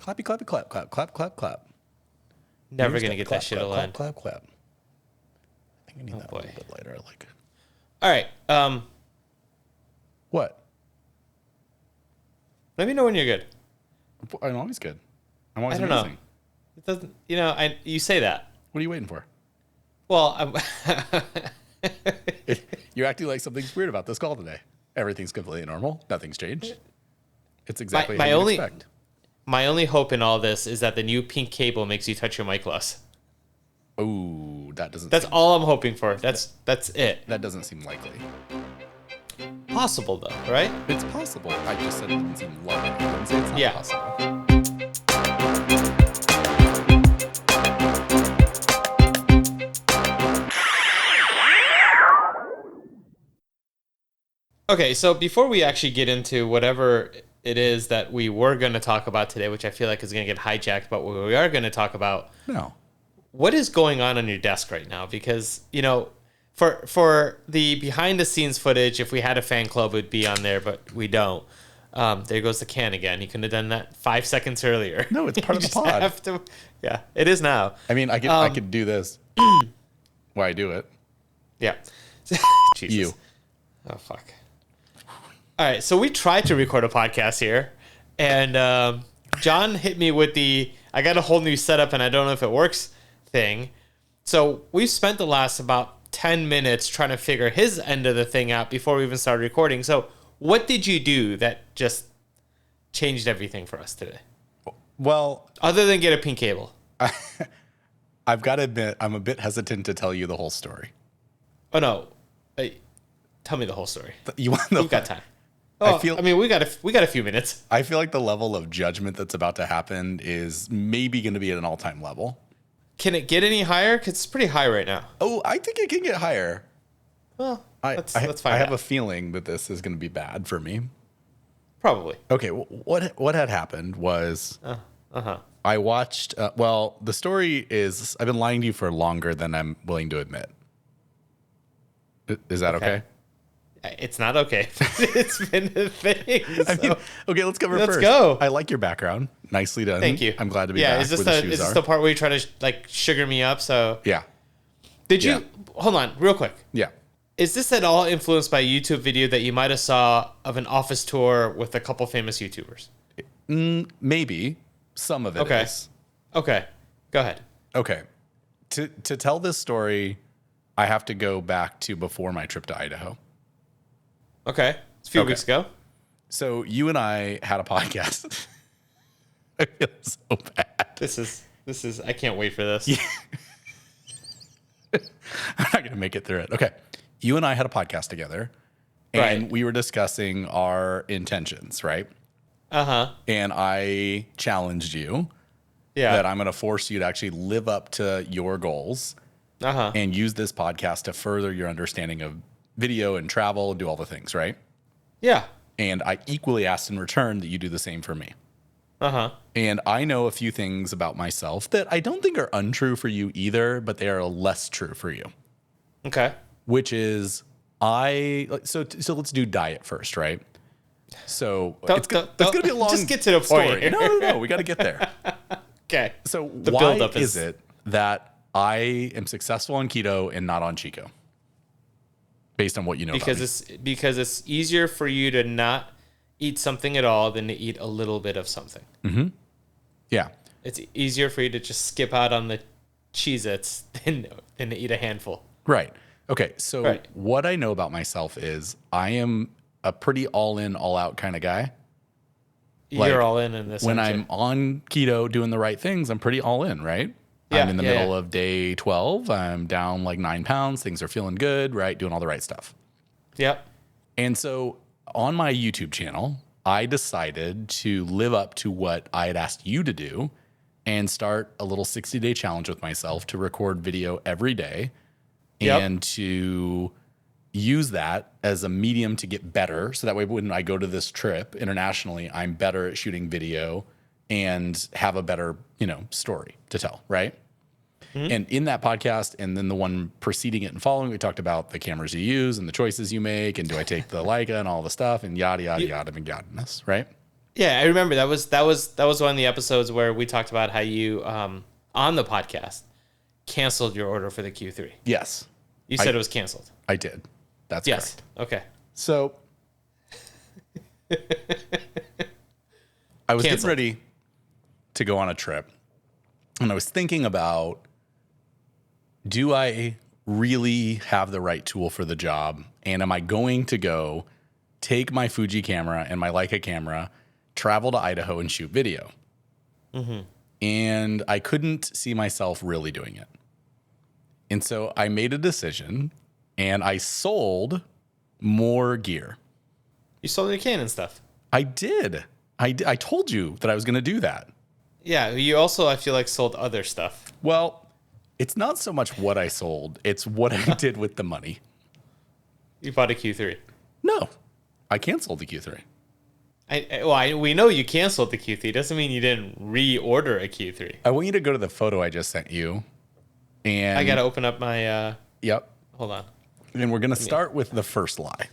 Clappy, clappy, clap, clap, clap, clap, clap. Never going to get that shit to land. Clap, clap, clap. I think I need that boy. a little bit later. I like it. All right. What? Let me know when you're good. I'm always good. I'm always I don't know. amazing. It doesn't, you say that. What are you waiting for? Well, You're acting like something's weird about this call today. Everything's completely normal. Nothing's changed. It's exactly how you expect. My only hope in all this is that the new pink cable makes you touch your mic less. Ooh, that doesn't. That's all I'm hoping for. That's it. That doesn't seem likely. Possible though, right? It's possible. I just said it doesn't seem likely. I didn't say it's not Yeah. possible. Okay, so before we actually get into whatever it is that we were going to talk about today, which I feel like is going to get hijacked, but what we are going to talk about, No. what is going on your desk right now? Because, for the behind the scenes footage, if we had a fan club, it would be on there, but we don't. There goes the can again. He couldn't have done that 5 seconds earlier. No, it's part of the pod. Yeah, it is now. I mean, I could do this. Why I do it? Yeah. Jesus. You. Oh, fuck. All right, so we tried to record a podcast here, and John hit me with I got a whole new setup and I don't know if it works thing. So we spent the last about 10 minutes trying to figure his end of the thing out before we even started recording. So what did you do that just changed everything for us today? Well, Other than get a pink cable. I've got to admit, I'm a bit hesitant to tell you the whole story. Oh, no. Tell me the whole story. You want the? We've got time. Oh, I mean, we got a few minutes. I feel like the level of judgment that's about to happen is maybe going to be at an all-time level. Can it get any higher? Because it's pretty high right now. Oh, I think it can get higher. Well, let's find I out. have a feeling that this is going to be bad for me. Probably. Okay, what had happened was I watched. The story is I've been lying to you for longer than I'm willing to admit. Is that okay? It's not okay. It's been a thing. So. I mean, okay, let's cover Let's first. go. I like your background. Nicely done. Thank you. I'm glad to be back. Is this where the shoes is this are. the part where you try to like sugar me up? So Yeah. did you Yeah. hold on real quick? Yeah. Is this at all influenced by a YouTube video that you might have saw of an office tour with a couple famous YouTubers? Maybe some of it Okay. is. Okay, go ahead. Okay. To tell this story, I have to go back to before my trip to Idaho. Okay, it's a few Okay. weeks ago. So you and I had a podcast. I feel so bad. This is. I can't wait for this. I'm not going to make it through it. Okay. You and I had a podcast together, and Right. we were discussing our intentions, right? And I challenged you Yeah. that I'm going to force you to actually live up to your goals and use this podcast to further your understanding of video and travel, do all the things, right? Yeah. And I equally asked in return that you do the same for me. Uh-huh. And I know a few things about myself that I don't think are untrue for you either, but they are less true for you. Okay. Which is so let's do diet first, right? So it's going to be a long just get to the point story. here. No, we got to get there. Okay. So The why buildup is it that I am successful on keto and not on Chico? Based on what you know about me. Because it's easier for you to not eat something at all than to eat a little bit of something. Yeah. It's easier for you to just skip out on the Cheez-Its than to eat a handful. Right. Okay. So Right. what I know about myself is I am a pretty all in, all out kind of guy. You're all in this. When aren't I'm you? on keto doing the right things, I'm pretty all in, right? Yeah, I'm in the yeah, middle yeah. of day 12. I'm down like 9 pounds. Things are feeling good, right? Doing all the right stuff. Yep. And so on my YouTube channel, I decided to live up to what I had asked you to do and start a little 60-day challenge with myself to record video every day Yep. and to use that as a medium to get better. So that way, when I go to this trip internationally, I'm better at shooting video and have a better, story to tell, right? And in that podcast, and then the one preceding it and following, we talked about the cameras you use and the choices you make, and do I take the Leica and all the stuff, and yada, yada, yada, and yada, right? Yeah, I remember that was one of the episodes where we talked about how you on the podcast canceled your order for the Q3. Yes, You said it was canceled. I did. That's Yes. correct. Okay. So I was getting Canceled. ready to go on a trip, and I was thinking about, do I really have the right tool for the job? And am I going to go take my Fuji camera and my Leica camera, travel to Idaho and shoot video? And I couldn't see myself really doing it. And so I made a decision and I sold more gear. You sold your Canon stuff. I did. I told you that I was going to do that. Yeah. You also, I feel like, sold other stuff. Well, it's not so much what I sold, it's what I did with the money. You bought a Q3. No, I canceled the Q3. We know you canceled the Q3. Doesn't mean you didn't reorder a Q3. I want you to go to the photo I just sent you. And I got to open up my, Yep. hold on. And we're going to start with the first lie.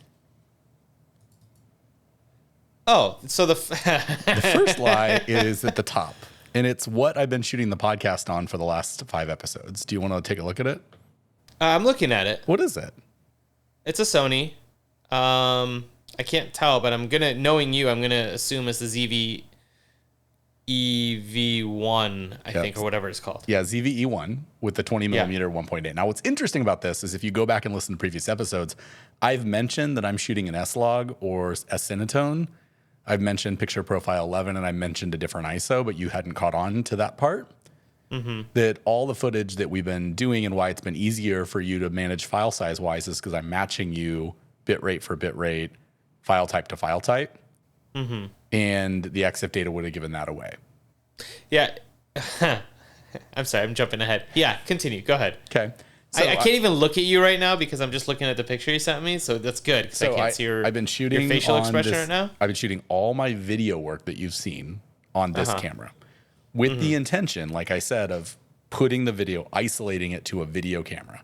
Oh, so The first lie is at the top. And it's what I've been shooting the podcast on for the last 5 episodes. Do you want to take a look at it? I'm looking at it. What is it? It's a Sony. I can't tell, but knowing you, I'm gonna assume it's the ZV EV1, I think, or whatever it's called. Yeah, ZVE1 with the 20 millimeter 1.8. Now, what's interesting about this is if you go back and listen to previous episodes, I've mentioned that I'm shooting an S-Log or a Cinetone. I've mentioned picture profile 11, and I mentioned a different ISO, but you hadn't caught on to that part. That all the footage that we've been doing and why it's been easier for you to manage file size wise is because I'm matching you bitrate for bitrate, file type to file type. And the EXIF data would have given that away. Yeah. I'm sorry, I'm jumping ahead. Yeah, continue. Go ahead. Okay. So I can't even look at you right now because I'm just looking at the picture you sent me, so that's good because I can't see I've been shooting your facial on expression this- right now. I've been shooting all my video work that you've seen on this camera with the intention, like I said, of putting the video, isolating it to a video camera.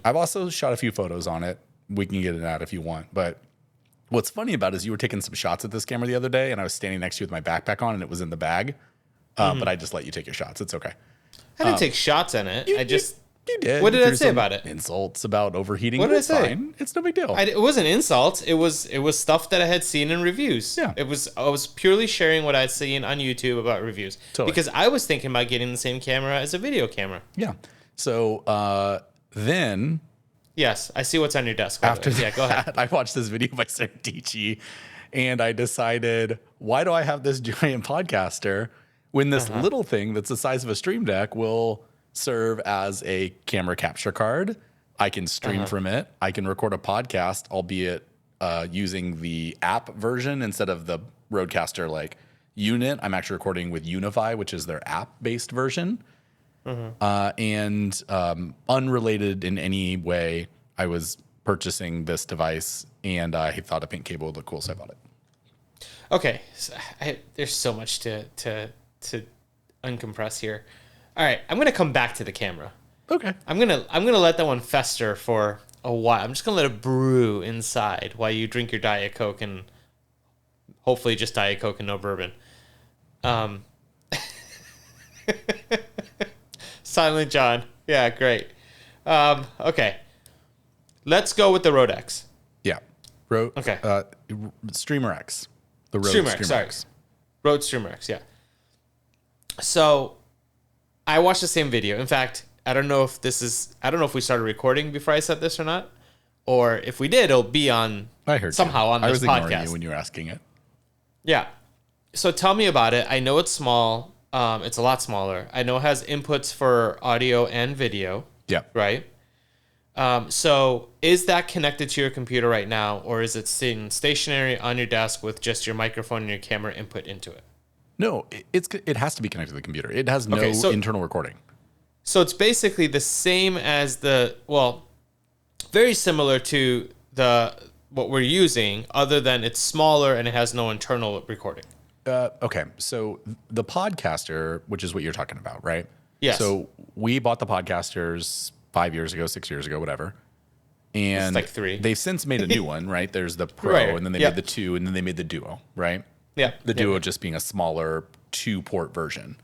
I've also shot a few photos on it. We can get it out if you want. But what's funny about it is you were taking some shots at this camera the other day, and I was standing next to you with my backpack on, and it was in the bag. But I just let you take your shots. It's okay. I didn't take shots in it. You did. What did I Threw say some about it? Insults about overheating. What but did I it's say? fine. It's no big deal. It wasn't insults. It was stuff that I had seen in reviews. Yeah. I was purely sharing what I'd seen on YouTube about reviews. Totally. Because I was thinking about getting the same camera as a video camera. Yeah. So then Yes, I see what's on your desk. After yeah, go ahead. I watched this video by Serdici, and I decided, why do I have this giant podcaster when this little thing that's the size of a Stream Deck will serve as a camera capture card? I can stream from it. I can record a podcast, albeit using the app version instead of the Rodecaster like unit. I'm actually recording with Unify, which is their app-based version. And unrelated in any way, I was purchasing this device, and I thought a pink cable would look cool, so I bought it. Okay, so there's so much to uncompress here. All right, I'm gonna come back to the camera. Okay. I'm gonna let that one fester for a while. I'm just gonna let it brew inside while you drink your Diet Coke and hopefully just Diet Coke and no bourbon. Silent John. Yeah, great. Okay. Let's go with the Rode X. Yeah. Okay. Streamer X. The Rode Streamer Streamer, X, sorry. X. Rode Streamer X, yeah. So I watched the same video. In fact, I don't know if we started recording before I said this or not. Or if we did, it'll be on I heard somehow you. on I this was ignoring podcast. you when you were asking it. Yeah. So tell me about it. I know it's small. It's a lot smaller. I know it has inputs for audio and video, Yeah. right? So is that connected to your computer right now, or is it sitting stationary on your desk with just your microphone and your camera input into it? No, it has to be connected to the computer. It has no Okay, so- internal recording. So it's basically the same as very similar to what we're using, other than it's smaller and it has no internal recording. Okay, so the podcaster, which is what you're talking about, right? Yes. So we bought the podcasters 5 years ago, 6 years ago, whatever. And like 3. They've since made a new one, right? There's the Pro, Right. and then they Yep. made the 2, and then they made the Duo, right? Yeah. The Duo just being a smaller 2-port version.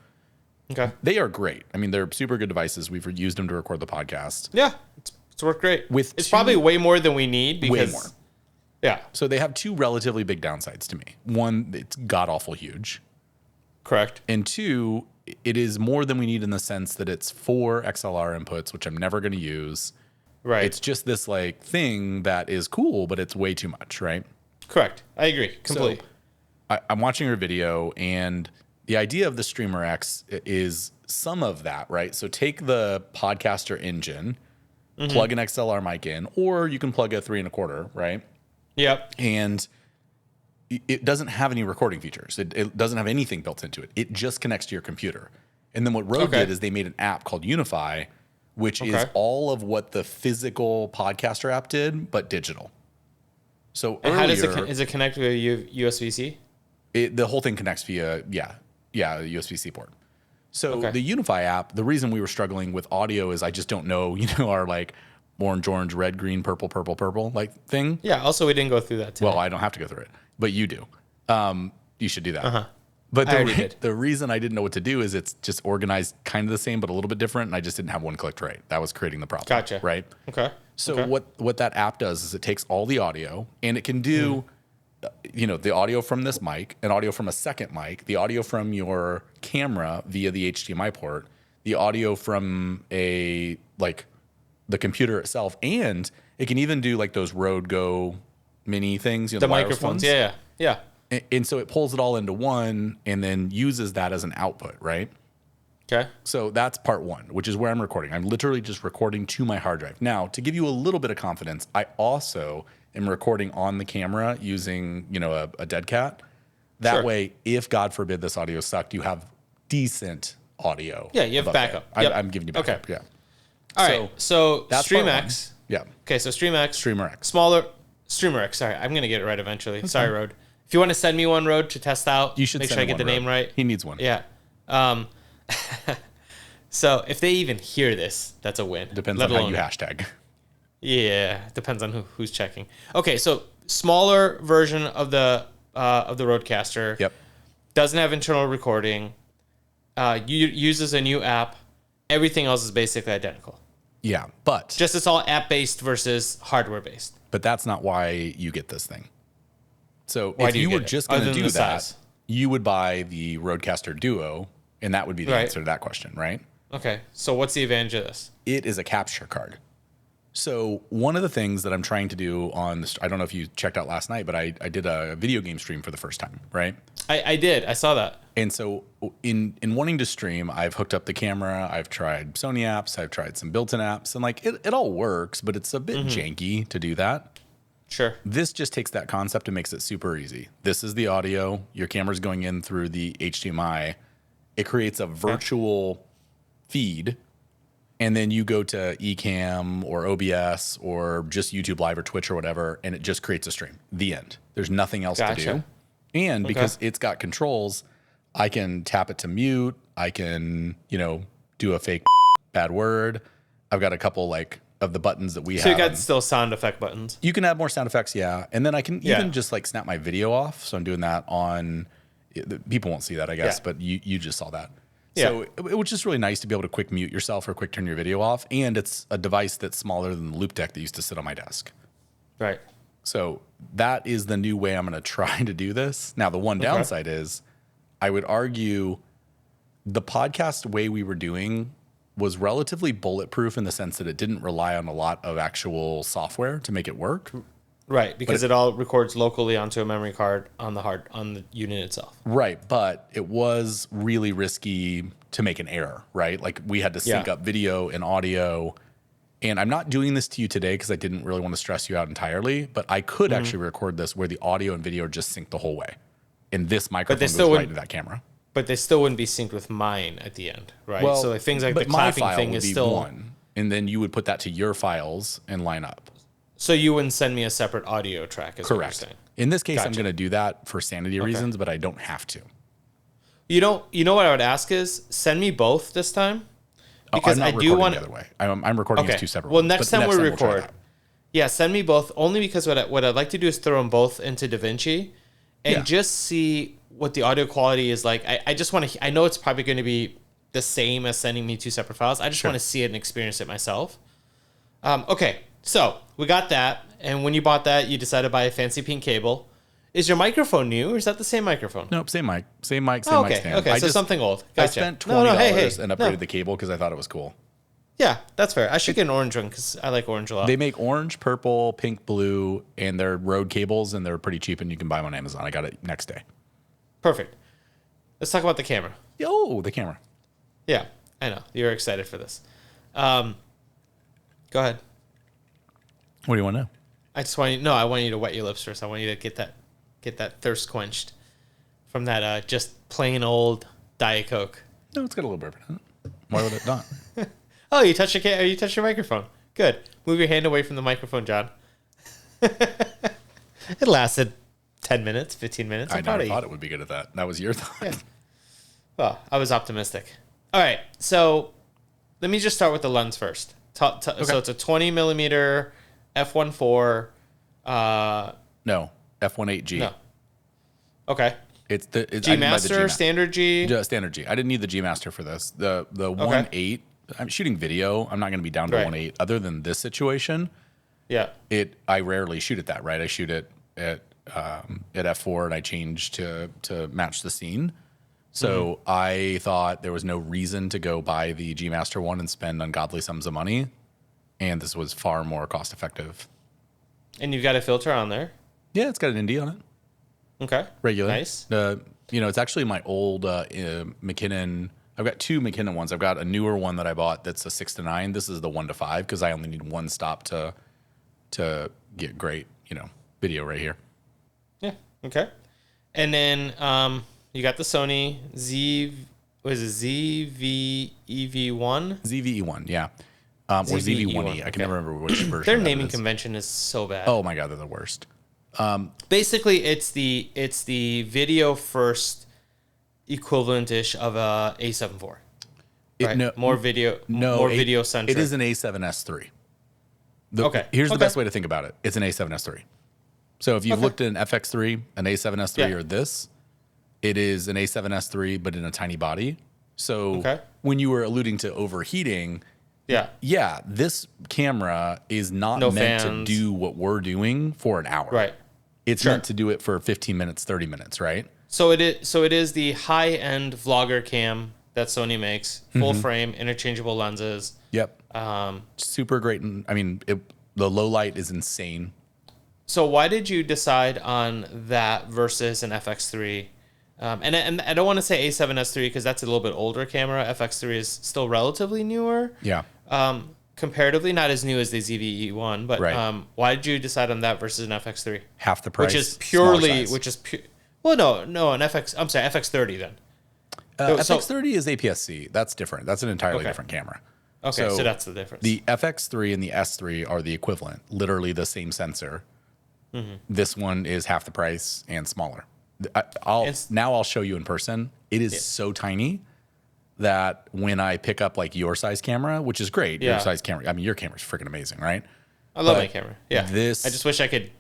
Okay. They are great. I mean, they're super good devices. We've used them to record the podcast. Yeah. It's worked great. It's two- probably way more than we need Way because more. Yeah. So they have 2 relatively big downsides to me. One, it's god awful huge. Correct. And 2, it is more than we need in the sense that it's 4 XLR inputs, which I'm never going to use. Right. It's just this like thing that is cool, but it's way too much, right? Correct. I agree completely. So I'm watching her video, and the idea of the Streamer X is some of that, right? So take the podcaster engine, plug an XLR mic in, or you can plug a 3 1/4, right? Yep. And it doesn't have any recording features. It doesn't have anything built into it. It just connects to your computer. And then what Rode did is they made an app called Unify, which is all of what the physical podcaster app did, but digital. So And earlier, how does is it connect with USB-C? the whole thing connects via USB-C port. So the Unify app, the reason we were struggling with audio is I just don't know, our like orange, red, green, purple like thing. Yeah. Also, we didn't go through that today. Well, I don't have to go through it, but you do. You should do that. But I already did. the reason I didn't know what to do is it's just organized kind of the same, but a little bit different. And I just didn't have one clicked right. That was creating the problem. Gotcha. Right. Okay. So what that app does is it takes all the audio and it can do, the audio from this mic, an audio from a second mic, the audio from your camera via the HDMI port, the audio from the computer itself, and it can even do like those Rode Go Mini things, the wireless microphones. ones. Yeah. And so it pulls it all into one and then uses that as an output, right? Okay. So that's part 1, which is where I'm recording. I'm literally just recording to my hard drive. Now, to give you a little bit of confidence, I also am recording on the camera using, a dead cat. That way, if God forbid this audio sucked, you have decent audio. Yeah, you have above backup. that. Yep. I'm giving you backup. Okay. Yeah. All right. So that's part one. StreamX. Yeah. Okay. So StreamX. Streamer X. Smaller Streamer X. Sorry, I'm gonna get it right eventually. Sorry, Rode. If you want to send me one, Rode, to test out, You should make send sure I him get the one, name Rode. right. He needs one. Yeah. So if they even hear this, that's a win. Depends Let on how alone- you hashtag. Yeah, depends on who's checking. Okay, so smaller version of the Rodecaster. Yep. Doesn't have internal recording. Uses a new app. Everything else is basically identical. Yeah. But Just it's all app based versus hardware based. that's not why you get this thing. So Why if do you you were get it? just going Other to than do the that, size. you would buy the Rodecaster Duo, and that would be the Right. answer to that question, right? Okay, so what's the advantage of this? It is a capture card. So one of the things that I'm trying to do on this, I don't know if you checked out last night, but I did a video game stream for the first time, right? I did. I saw that. And so in wanting to stream, I've hooked up the camera, I've tried Sony apps, I've tried some built-in apps, and like it all works, but it's a bit janky to do that. Sure. This just takes that concept and makes it super easy. This is the audio, your camera's going in through the HDMI. It creates a virtual feed, and then you go to Ecamm or OBS or just YouTube Live or Twitch or whatever, and it just creates a stream. The end. There's nothing else to Gotcha. do. And because it's got controls, I can tap it to mute. I can, do a fake bad word. I've got a couple of the buttons that we So have. you got still sound effect buttons. You can add more sound effects, yeah. And then I can Yeah. even just snap my video off. So I'm doing that on, people won't see that, I guess, Yeah. but you just saw that. Yeah. So it was just really nice to be able to quick mute yourself or quick turn your video off. And it's a device that's smaller than the Loop Deck that used to sit on my desk. Right. So that is the new way I'm going to try to do this. Now, the one downside is I would argue the podcast way we were doing was relatively bulletproof in the sense that it didn't rely on a lot of actual software to make it work. Right, because it all records locally onto a memory card on the unit itself. Right, but it was really risky to make an error, right? Like we had to sync Yeah. up video and audio. And I'm not doing this to you today because I didn't really want to stress you out entirely, but I could actually record this where the audio and video are just synced the whole way. And this microphone goes still right wouldn't- into that camera. But they still wouldn't be synced with mine at the end, right? Well, so things like the but my clapping file thing would is be still one. And then you would put that to your files and line up. So you wouldn't send me a separate audio track, is what you're Correct. saying. In this case, I'm Gotcha. going to do that for sanity reasons, but I don't have to. You know what I would ask is send me both this time. Because I'm not I do recording want the other way. I'm recording Okay. as two separate Well, ones, next but time we we'll try record, that. yeah, send me both. Only because what I'd like to do is throw them both into DaVinci, and Yeah. just see what the audio quality is like. I just want to. I know it's probably going to be the same as sending me 2 separate files. I just want to see it and experience it myself. Okay, so we got that, and when you bought that, you decided to buy a fancy pink cable. Is your microphone new, or is that the same microphone? Nope, same mic, same mic Oh, okay, stand. okay, I so something old. I Gotcha. spent No, $20 hey, and upgraded the cable because I thought it was cool. Yeah, that's fair. I should get an orange one because I like orange a lot. They make orange, purple, pink, blue, and they're Rode cables, and they're pretty cheap, and you can buy them on Amazon. I got it next day. Perfect. Let's talk about the camera. Oh, the camera. Yeah, I know. You're excited for this. Go ahead. What do you want to know? I just want you. No, I want you to wet your lips first. I want you to get that thirst quenched from that just plain old Diet Coke. No, it's got a little bourbon in it. Why would it not? Oh, you touched you touched your microphone. Good. Move your hand away from the microphone, John. It lasted 10 minutes, 15 minutes. I I'm proud never of you. thought it would be good at that. That was your thought. Yeah. Well, I was optimistic. All right, so let me just start with the lens first. So it's a 20 millimeter f1.4. No, F18G. No. Okay. It's the G Master, standard G. Standard G. I didn't need the G Master for this. The 1.8. I'm shooting video. I'm not going to be down to Right. 1.8. Other than this situation, Yeah. I rarely shoot at that. Right. I shoot it at f4 and I change to match the scene. So I thought there was no reason to go buy the G Master one and spend ungodly sums of money, and this was far more cost effective. And you've got a filter on there. Yeah, it's got an ND on it. Okay. Regular. Nice. It's actually my old McKinnon. I've got 2 McKinnon ones. I've got a newer one that I bought that's a 6-9. This is the 1-5 because I only need one stop to get great, video right here. Yeah. Okay. And then you got the Sony ZV-EV1. ZVE1, yeah. Or ZV1E. I can never remember which version. Their of that naming is. convention is so bad. Oh my god, they're the worst. Basically, it's the video first equivalent-ish of a A7 IV. Right? More video centric. It is an A7S III. Okay. Here's the best way to think about it. It's an A7S III. So if you've looked at an FX3, an A7S III, or this, it is an A7S III, but in a tiny body. So when you were alluding to overheating, yeah, this camera is not meant to do what we're doing for an hour. Right. It's meant to do it for 15 minutes, 30 minutes, right? So it is the high-end vlogger cam that Sony makes, full frame, interchangeable lenses. Yep. Super great. The low light is insane. So why did you decide on that versus an FX3? And I don't want to say A7S III because that's a little bit older camera. FX3 is still relatively newer. Yeah. Comparatively, not as new as the ZV-E1, but why did you decide on that versus an FX3? Half the price. FX30 then. FX30 is APS-C. That's different. That's an entirely different camera. Okay, so that's the difference. The FX3 and the S3 are the equivalent, literally the same sensor. This one is half the price and smaller. I'll show you in person. It is so tiny that when I pick up like your size camera, which is great, your size camera. Your camera's freaking amazing, right? I love my camera. Yeah. I This just wish I could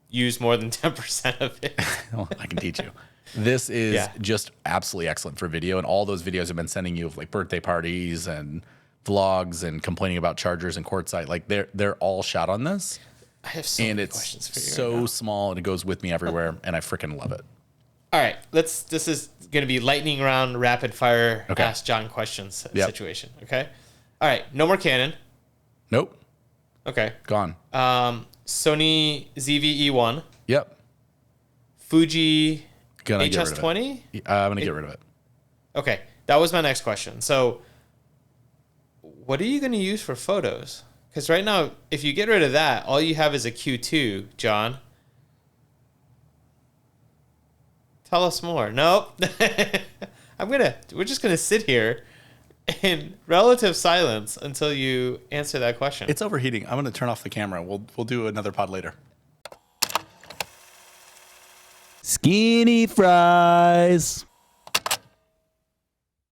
use more than 10% of it. well, I can teach you. This is just absolutely excellent for video, and all those videos I've been sending you of like birthday parties and vlogs and complaining about chargers and quartzite, like they're all shot on this. I have so many questions for you. So small and it goes with me everywhere, and I freaking love it. All right, this is going to be lightning round, rapid fire, ask John questions situation. Okay. All right, no more Canon. Nope. Okay. Gone. Sony ZV-E1. Yep. Fuji Gonna HS20. I'm gonna get rid of it. Okay, that was my next question. So, what are you going to use for photos? Because right now, if you get rid of that, all you have is a Q2, John. Tell us more. Nope. We're just gonna sit here in relative silence until you answer that question. It's overheating. I'm gonna turn off the camera. We'll do another pod later. Skinny fries.